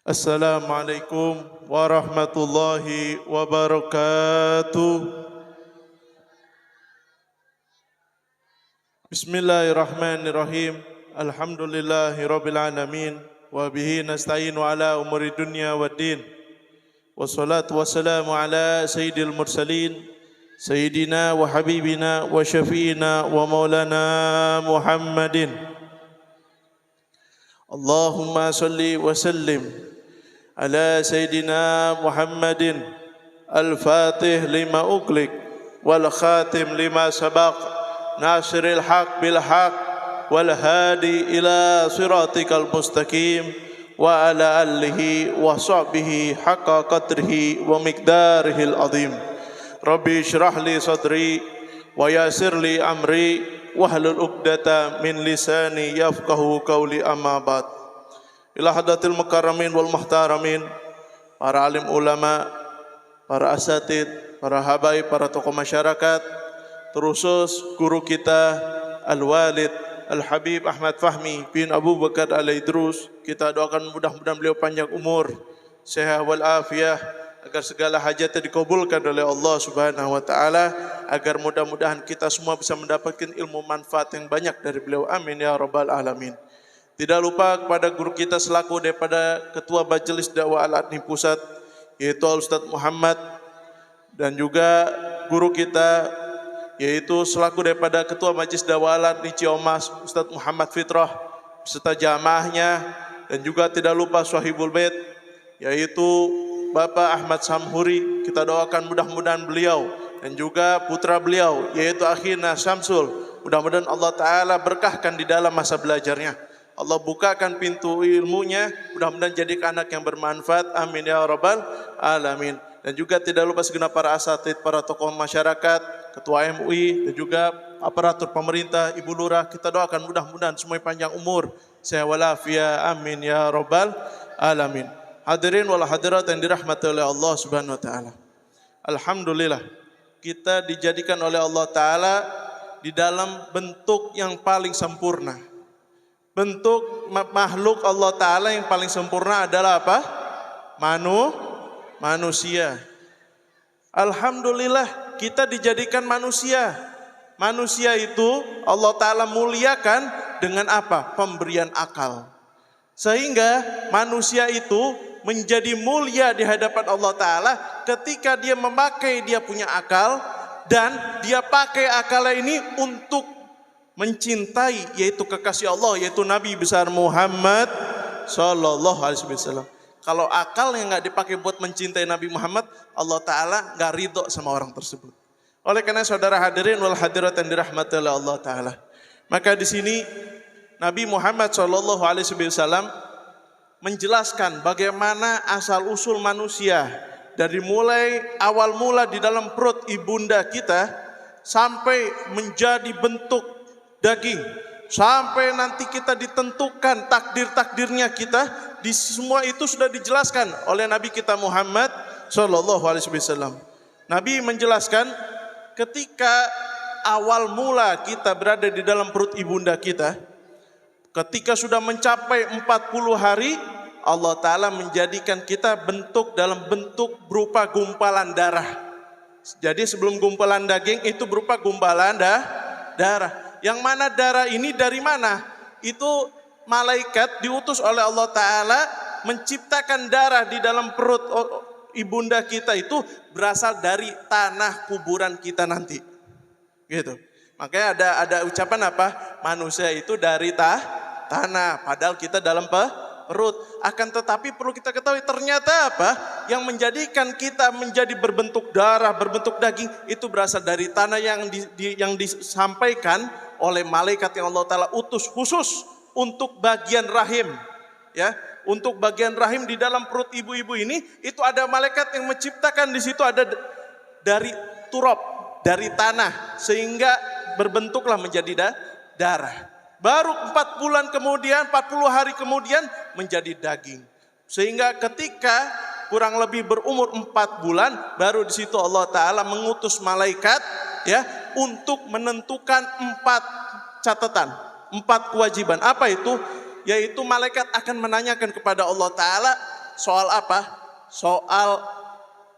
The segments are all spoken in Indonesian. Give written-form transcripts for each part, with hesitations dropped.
Assalamualaikum warahmatullahi wabarakatuh. Bismillahirrahmanirrahim. Alhamdulillahirabbil alamin wa bihi nasta'inu ala umuri dunya waddin. Wassalatu wassalamu ala sayyidil mursalin sayyidina wa habibina wa syafiina wa maulana Muhammadin. Allahumma salli wa sallim ala sayyidina Muhammadin al-fatih lima ughliq wal khatim lima sabaq nasiril haq bil haq wal hadi ila siratikal mustaqim wa ala alihi wa sahbihi haqqa qadrihi wa miqdarihil azim. Rabbi shrah li sadri wa yassir li amri wahlul 'uqdata min lisani yafqahu qawli, amma ba'd. Ila hadratil mukarramin wal muhtaramin, para alim ulama, para asatid, para habaib, para tokoh masyarakat, terusus guru kita Al-Walid Al-Habib Ahmad Fahmi bin Abu Bakar Al-Idrus, kita doakan mudah-mudahan beliau panjang umur, sehat wal afiyah, agar segala hajatnya dikabulkan oleh Allah Subhanahu wa taala, agar mudah-mudahan kita semua bisa mendapatkan ilmu manfaat yang banyak dari beliau. Amin ya rabbal alamin. Tidak lupa kepada guru kita selaku daripada Ketua Majelis Dakwah Al-Adni Pusat, yaitu Ustadz Muhammad, dan juga guru kita yaitu selaku daripada Ketua Majelis Dakwah Al-Adni Ciamas, Ustadz Muhammad Fitrah, beserta jamaahnya, dan juga tidak lupa Swahibul Bait, yaitu Bapak Ahmad Samhuri. Kita doakan mudah-mudahan beliau dan juga putra beliau yaitu akhina Syamsul, mudah-mudahan Allah Ta'ala berkahkan di dalam masa belajarnya, Allah bukakan pintu ilmunya, mudah-mudahan jadi anak yang bermanfaat. Amin ya rabbal alamin. Dan juga tidak lupa segenap para asatid, para tokoh masyarakat, ketua MUI, dan juga aparatur pemerintah, ibu lurah, kita doakan mudah-mudahan semuanya panjang umur, sehat walafiat. Amin ya rabbal alamin. Hadirin wal hadirat yang dirahmati oleh Allah Subhanahu wa taala. Alhamdulillah, kita dijadikan oleh Allah Ta'ala di dalam bentuk yang paling sempurna. Bentuk makhluk Allah Ta'ala yang paling sempurna adalah apa? Manusia. Alhamdulillah, kita dijadikan manusia. Manusia itu Allah Ta'ala muliakan dengan apa? Pemberian akal. Sehingga manusia itu menjadi mulia di hadapan Allah Ta'ala ketika dia memakai dia punya akal, dan dia pakai akalnya ini untuk mencintai, yaitu kekasih Allah, yaitu Nabi besar Muhammad Sallallahu Alaihi Wasallam. Kalau akal yang nggak dipakai buat mencintai Nabi Muhammad, Allah Ta'ala nggak ridho sama orang tersebut. Oleh karena saudara hadirin wal hadirat yang dirahmati oleh Allah Ta'ala, maka di sini Nabi Muhammad Sallallahu Alaihi Wasallam menjelaskan bagaimana asal usul manusia, dari mulai awal mula di dalam perut ibunda kita sampai menjadi bentuk daging, sampai nanti kita ditentukan takdir-takdirnya kita, di semua itu sudah dijelaskan oleh Nabi kita Muhammad Sallallahu Alaihi Wasallam. Nabi menjelaskan ketika awal mula kita berada di dalam perut ibunda kita, ketika sudah mencapai 40 hari, Allah Ta'ala menjadikan kita dalam bentuk berupa gumpalan darah. Jadi sebelum gumpalan daging itu berupa gumpalan darah. Yang mana darah ini dari mana? Itu malaikat diutus oleh Allah Ta'ala menciptakan darah di dalam perut ibunda kita, itu berasal dari tanah kuburan kita nanti. Gitu. Makanya ada ucapan apa? Manusia itu dari tanah, padahal kita dalam perut. Akan tetapi perlu kita ketahui, ternyata apa? Yang menjadikan kita menjadi berbentuk darah, berbentuk daging, itu berasal dari tanah yang disampaikan oleh malaikat yang Allah Ta'ala utus khusus untuk bagian rahim. Ya, untuk bagian rahim di dalam perut ibu-ibu ini, itu ada malaikat yang menciptakan di situ ada dari turab, dari tanah, sehingga berbentuklah menjadi darah. Baru 4 bulan kemudian, 40 hari kemudian menjadi daging. Sehingga ketika kurang lebih berumur 4 bulan, baru di situ Allah Ta'ala mengutus malaikat, ya, untuk menentukan 4 catatan, 4 kewajiban. Apa itu? Yaitu malaikat akan menanyakan kepada Allah Ta'ala, soal apa? Soal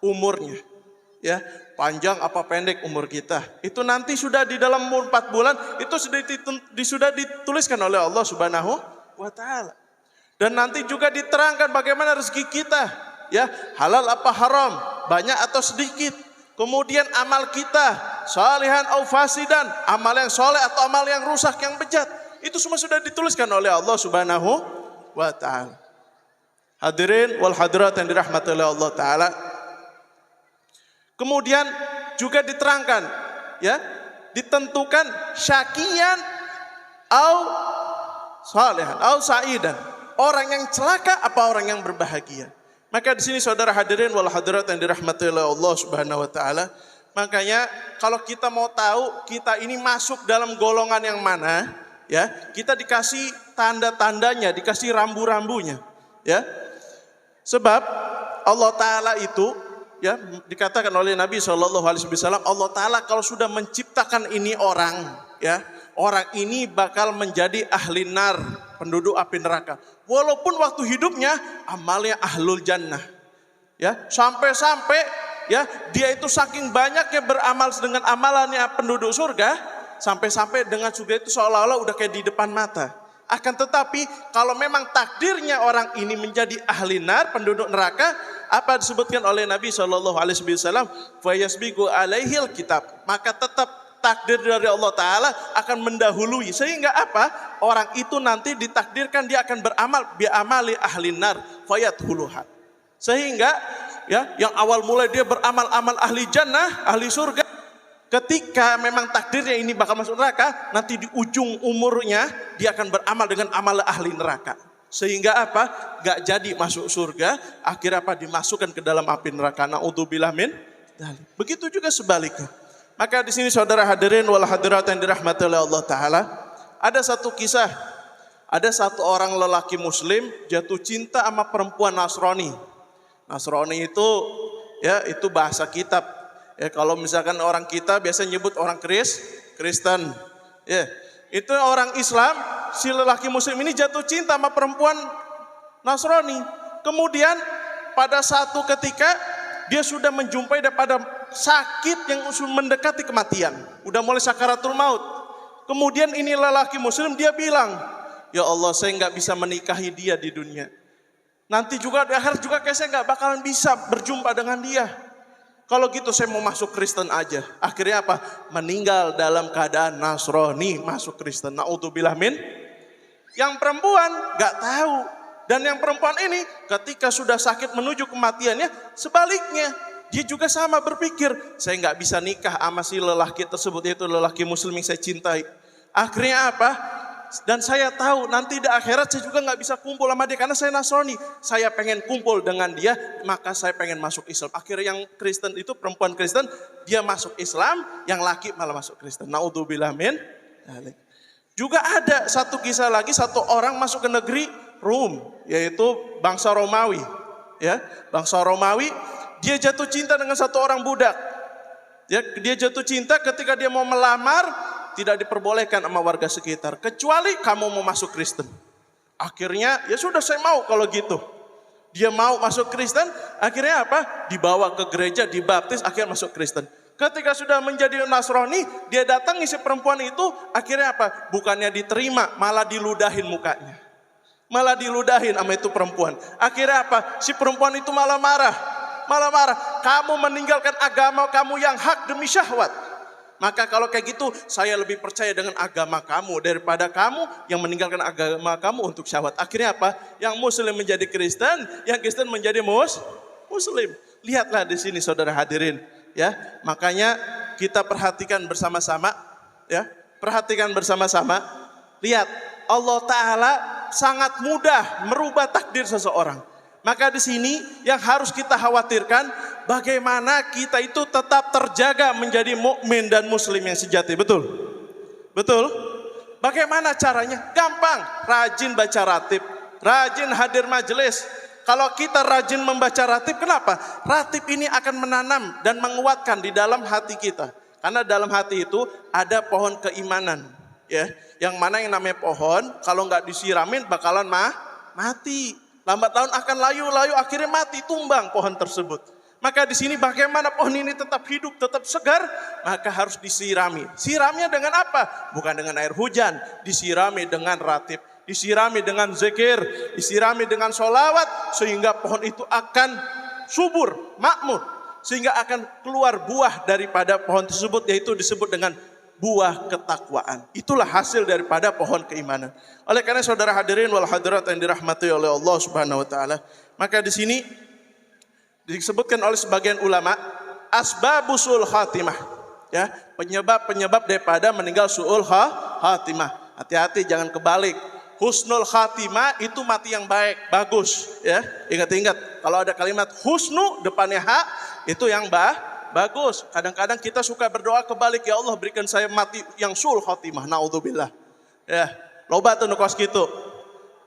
umurnya. Ya, panjang apa pendek umur kita. Itu nanti sudah di dalam umur 4 bulan itu sudah dituliskan oleh Allah Subhanahu wa taala. Dan nanti juga diterangkan bagaimana rezeki kita, ya, halal apa haram, banyak atau sedikit. Kemudian amal kita, salihan au fasidan, amal yang soleh atau amal yang rusak, yang bejat. Itu semua sudah dituliskan oleh Allah Subhanahu wa taala. Hadirin wal hadirat yang dirahmati oleh Allah taala. Kemudian juga diterangkan, ya, ditentukan syakian au salihan au saidan. Orang yang celaka apa orang yang berbahagia. Maka di sini saudara hadirin wal hadirat yang dirahmati oleh Allah Subhanahu wa taala, makanya kalau kita mau tahu kita ini masuk dalam golongan yang mana, ya, kita dikasih tanda-tandanya, dikasih rambu-rambunya, ya. Sebab Allah taala itu, ya, dikatakan oleh Nabi SAW, Allah taala kalau sudah menciptakan ini orang, ya, orang ini bakal menjadi ahli nar, penduduk api neraka. Walaupun waktu hidupnya amalnya ahlul jannah, ya, sampai-sampai, ya, dia itu saking banyaknya beramal dengan amalannya penduduk surga, sampai-sampai dengan surga itu seolah-olah udah kayak di depan mata. Akan tetapi kalau memang takdirnya orang ini menjadi ahli nar, penduduk neraka, apa disebutkan oleh Nabi SAW, fayasbiqu alaihil kitab, maka tetap takdir dari Allah Ta'ala akan mendahului. Sehingga apa? Orang itu nanti ditakdirkan dia akan beramal bi'amali ahli nar fayathuluha. Sehingga, ya, yang awal mulai dia beramal amal ahli jannah, ahli surga, ketika memang takdirnya ini bakal masuk neraka, nanti di ujung umurnya dia akan beramal dengan amal ahli neraka. Sehingga apa? Gak jadi masuk surga, akhirnya apa? Dimasukkan ke dalam api neraka. Na'udzubillah min dzalik. Begitu juga sebaliknya. Maka di sini saudara hadirin wal hadirat yang dirahmati oleh Allah Ta'ala, ada satu kisah, ada satu orang lelaki muslim jatuh cinta sama perempuan Nasrani. Nasrani itu, ya, itu bahasa kitab. Ya, kalau misalkan orang kita biasa nyebut orang Kristen. Ya, itu orang Islam, si lelaki muslim ini jatuh cinta sama perempuan Nasrani. Kemudian pada satu ketika dia sudah menjumpai daripada sakit yang mendekati kematian, udah mulai sakaratul maut. Kemudian ini lelaki muslim dia bilang, ya Allah, saya nggak bisa menikahi dia di dunia. Nanti juga di akhirat juga kayak saya nggak bakalan bisa berjumpa dengan dia. Kalau gitu saya mau masuk Kristen aja. Akhirnya apa? Meninggal dalam keadaan Nasrani, masuk Kristen. Na'udzubillah min. Yang perempuan nggak tahu. Dan yang perempuan ini ketika sudah sakit menuju kematiannya, sebaliknya dia juga sama berpikir, saya nggak bisa nikah sama si lelaki tersebut, yaitu lelaki muslim yang saya cintai. Akhirnya apa? Dan saya tahu nanti di akhirat saya juga nggak bisa kumpul sama dia karena saya Nasrani. Saya pengen kumpul dengan dia, maka saya pengen masuk Islam. Akhirnya yang Kristen itu, perempuan Kristen, dia masuk Islam, yang laki malah masuk Kristen. Na'udzubillah min dzalik. Juga ada satu kisah lagi, satu orang masuk ke negeri Rum, yaitu bangsa Romawi. Ya, bangsa Romawi, dia jatuh cinta dengan satu orang budak. Ya, dia jatuh cinta ketika dia mau melamar, tidak diperbolehkan sama warga sekitar, kecuali kamu mau masuk Kristen. Akhirnya, ya sudah saya mau kalau gitu. Dia mau masuk Kristen, akhirnya apa? Dibawa ke gereja, dibaptis, akhirnya masuk Kristen. Ketika sudah menjadi Nasrani, dia datangi si perempuan itu, akhirnya apa? Bukannya diterima, malah diludahin mukanya. Malah diludahin sama itu perempuan. Akhirnya apa? Si perempuan itu malah marah. Kamu meninggalkan agama kamu yang hak demi syahwat. Maka kalau kayak gitu, saya lebih percaya dengan agama kamu daripada kamu yang meninggalkan agama kamu untuk syahwat. Akhirnya apa? Yang muslim menjadi Kristen, yang Kristen menjadi muslim. Lihatlah di sini saudara hadirin, ya. Makanya kita perhatikan bersama-sama, ya. Perhatikan bersama-sama. Lihat, Allah Ta'ala sangat mudah merubah takdir seseorang. Maka di sini yang harus kita khawatirkan, bagaimana kita itu tetap terjaga menjadi mukmin dan muslim yang sejati. Betul? Betul? Bagaimana caranya? Gampang, rajin baca ratib, rajin hadir majelis. Kalau kita rajin membaca ratib, kenapa? Ratib ini akan menanam dan menguatkan di dalam hati kita. Karena dalam hati itu ada pohon keimanan, ya. Yang mana yang namanya pohon, kalau nggak disiramin bakalan mati. Lambat laun akan layu-layu, akhirnya mati, tumbang pohon tersebut. Maka di sini bagaimana pohon ini tetap hidup, tetap segar? Maka harus disirami. Siramnya dengan apa? Bukan dengan air hujan, disirami dengan ratib, disirami dengan zikir, disirami dengan sholawat, sehingga pohon itu akan subur, makmur, sehingga akan keluar buah daripada pohon tersebut, yaitu disebut dengan buah ketakwaan. Itulah hasil daripada pohon keimanan. Oleh karena saudara hadirin wal hadirat yang dirahmati oleh Allah Subhanahu wa taala, maka di sini disebutkan oleh sebagian ulama asbabusul khatimah, ya, penyebab-penyebab daripada meninggal suul khatimah. Hati-hati jangan kebalik. Husnul khatimah itu mati yang baik, bagus, ya. Ingat-ingat kalau ada kalimat husnu depannya ha, itu yang bagus. Kadang-kadang kita suka berdoa kebalik, ya Allah berikan saya mati yang sul khatimah, naudzubillah. Ya, loba tuh nukos gitu.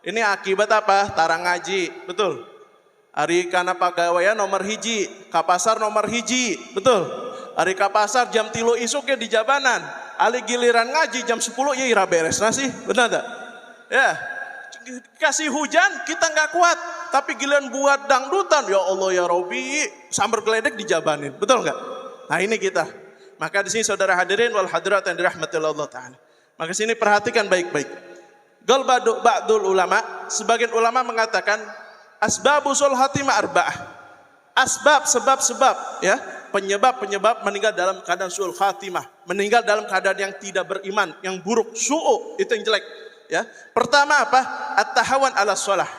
Ini akibat apa? Tarang ngaji, betul. Hari kana pagawean nomor hiji, kapasar nomor hiji, betul. Hari kapasar jam 3 isuk ya di jabanan. Ali giliran ngaji jam 10 ya ira beres nasi, benar tak? Ya, kasih hujan kita nggak kuat, tapi giliran buat dangdutan, ya Allah ya Robi, sambar geledek dijabanin, betul nggak? Nah ini kita. Maka di sini saudara hadirin wal hadirat yang dirahmati Allah Taala. Maka sini perhatikan baik-baik. Gal ba'dul ulama, sebagian ulama mengatakan asbabusul khatimah arba'ah. Asbab, sebab-sebab, ya, penyebab-penyebab meninggal dalam keadaan suul khatimah, meninggal dalam keadaan yang tidak beriman, yang buruk, su'u, itu yang jelek. Ya, pertama apa? At-tahawan ala sholah,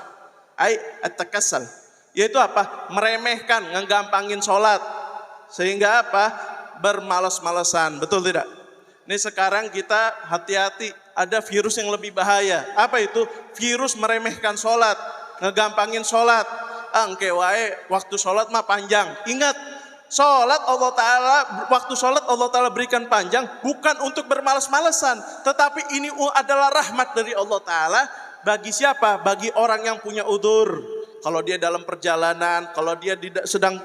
at-takassal, yaitu apa? Meremehkan, ngegampangin sholat, sehingga apa? Bermalas-malasan, betul tidak? Ini sekarang kita hati-hati, ada virus yang lebih bahaya. Apa itu? Virus meremehkan sholat, ngegampangin sholat. Angke wae, waktu sholat mah panjang. Ingat, sholat Allah Ta'ala, waktu sholat Allah Ta'ala berikan panjang bukan untuk bermalas-malasan, tetapi ini adalah rahmat dari Allah Ta'ala bagi siapa? Bagi orang yang punya udzur. Kalau dia dalam perjalanan, kalau dia sedang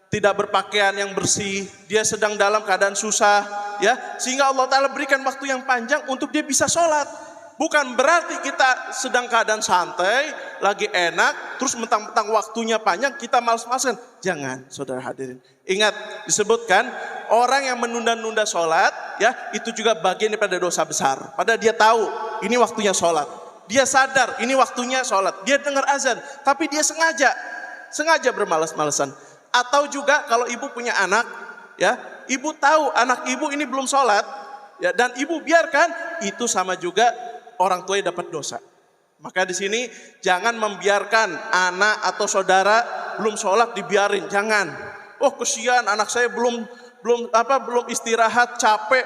tidak berpakaian yang bersih, dia sedang dalam keadaan susah, ya, sehingga Allah Ta'ala berikan waktu yang panjang untuk dia bisa sholat. Bukan berarti kita sedang keadaan santai, lagi enak, terus mentang-mentang waktunya panjang, kita malas-malasan. Jangan, saudara hadirin. Ingat, disebutkan orang yang menunda-nunda sholat, ya, itu juga bagian daripada dosa besar. Padahal dia tahu, ini waktunya sholat. Dia sadar, ini waktunya sholat. Dia dengar azan, tapi dia sengaja bermalas-malasan. Atau juga kalau ibu punya anak, ya, ibu tahu anak ibu ini belum sholat, ya, dan ibu biarkan, itu sama juga orang tuanya dapat dosa. Maka di sini jangan membiarkan anak atau saudara belum sholat dibiarin, jangan. Oh kesian anak saya belum istirahat, capek,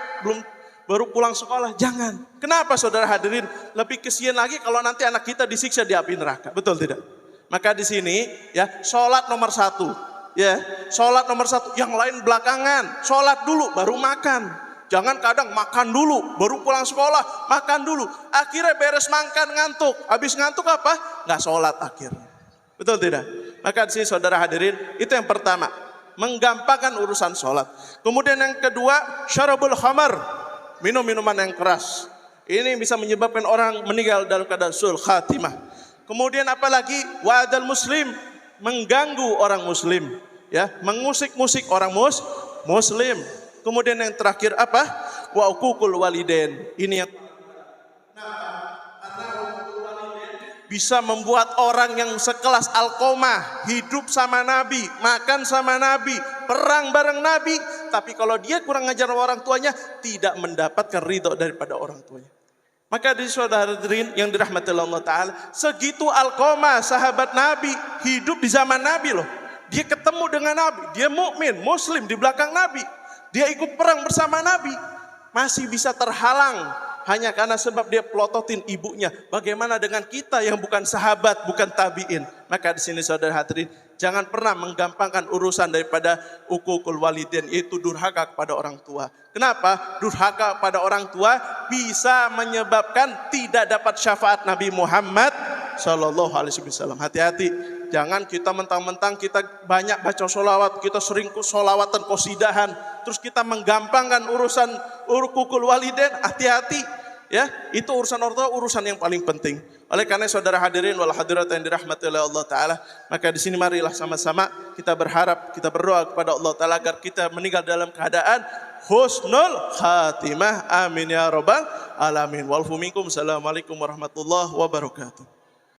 baru pulang sekolah, jangan. Kenapa saudara hadirin? Lebih kesian lagi kalau nanti anak kita disiksa di api neraka, betul tidak? Maka di sini ya sholat nomor 1, ya sholat nomor 1, yang lain belakangan. Sholat dulu baru makan. Jangan kadang makan dulu, baru pulang sekolah, makan dulu. Akhirnya beres makan ngantuk. Habis ngantuk apa? Nggak sholat akhirnya. Betul tidak? Maka di sini saudara hadirin, itu yang pertama. Menggampangkan urusan sholat. Kemudian yang kedua, syarabul khamar. Minum minuman yang keras. Ini bisa menyebabkan orang meninggal dalam keadaan suul khatimah. Kemudian apalagi? Wa'adal muslim. Mengganggu orang muslim. Ya, mengusik-musik orang muslim. Kemudian yang terakhir apa? Wa uququl walidain. Ini yang bisa membuat orang yang sekelas Alqamah hidup sama Nabi, makan sama Nabi, perang bareng Nabi, tapi kalau dia kurang ngajar orang tuanya, tidak mendapatkan ridho daripada orang tuanya. Maka di saudara hadirin yang dirahmati Allah Ta'ala, segitu Alqamah sahabat Nabi, hidup di zaman Nabi loh. Dia ketemu dengan Nabi, dia mukmin, muslim di belakang Nabi. Dia ikut perang bersama Nabi, masih bisa terhalang hanya karena sebab dia pelototin ibunya. Bagaimana dengan kita yang bukan sahabat, bukan tabiin? Maka di sini saudara hadirin, jangan pernah menggampangkan urusan daripada uququl walidain, yaitu durhaka kepada orang tua. Kenapa? Durhaka kepada orang tua bisa menyebabkan tidak dapat syafaat Nabi Muhammad Sallallahu Alaihi Wasallam. Hati-hati. Jangan kita mentang-mentang kita banyak baca sholawat, kita sering sholawatan kosidahan, terus kita menggampangkan urusan uququl walidain. Hati-hati, ya, itu urusan orang tua urusan yang paling penting. Oleh karena saudara hadirin wal hadirat yang dirahmati oleh Allah Ta'ala, maka di sini marilah sama-sama kita berharap, kita berdoa kepada Allah Ta'ala agar kita meninggal dalam keadaan husnul khatimah. Amin ya rabbal alamin. Walfu minkum. Assalamualaikum warahmatullahi wabarakatuh.